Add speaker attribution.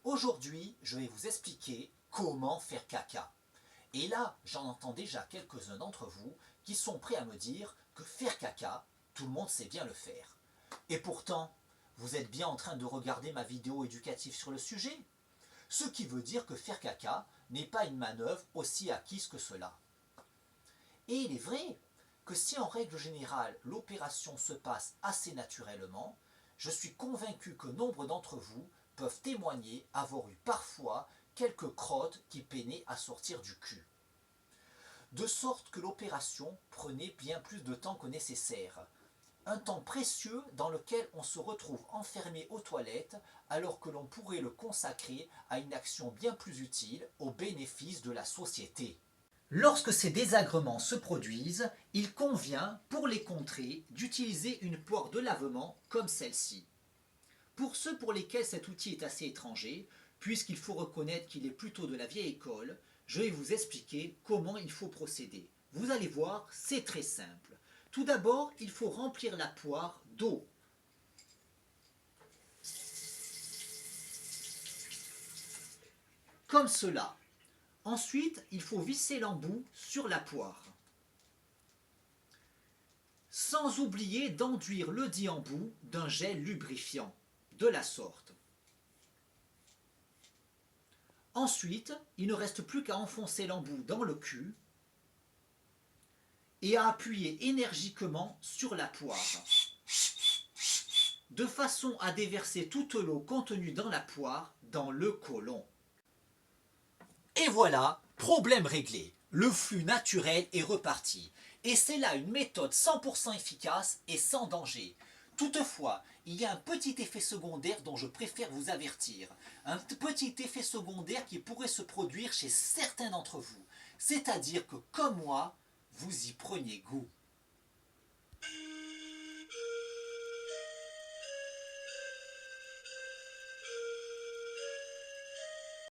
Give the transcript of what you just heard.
Speaker 1: Aujourd'hui, je vais vous expliquer comment faire caca. Et là, j'en entends déjà quelques-uns d'entre vous qui sont prêts à me dire que faire caca, tout le monde sait bien le faire. Et pourtant, vous êtes bien en train de regarder ma vidéo éducative sur le sujet. Ce qui veut dire que faire caca n'est pas une manœuvre aussi acquise que cela. Et il est vrai que si en règle générale l'opération se passe assez naturellement, je suis convaincu que nombre d'entre vous peuvent témoigner avoir eu parfois quelques crottes qui peinaient à sortir du cul. De sorte que l'opération prenait bien plus de temps que nécessaire. Un temps précieux dans lequel on se retrouve enfermé aux toilettes alors que l'on pourrait le consacrer à une action bien plus utile au bénéfice de la société. Lorsque ces désagréments se produisent, il convient, pour les contrer, d'utiliser une poire de lavement comme celle-ci. Pour ceux pour lesquels cet outil est assez étranger, puisqu'il faut reconnaître qu'il est plutôt de la vieille école, je vais vous expliquer comment il faut procéder. Vous allez voir, c'est très simple. Tout d'abord, il faut remplir la poire d'eau. Comme cela. Ensuite, il faut visser l'embout sur la poire. Sans oublier d'enduire le dit embout d'un gel lubrifiant, de la sorte. Ensuite, il ne reste plus qu'à enfoncer l'embout dans le cul et à appuyer énergiquement sur la poire, de façon à déverser toute l'eau contenue dans la poire dans le côlon. Et voilà, problème réglé. Le flux naturel est reparti. Et c'est là une méthode 100% efficace et sans danger. Toutefois, il y a un petit effet secondaire dont je préfère vous avertir. Un petit effet secondaire qui pourrait se produire chez certains d'entre vous. C'est-à-dire que, comme moi, vous y preniez goût.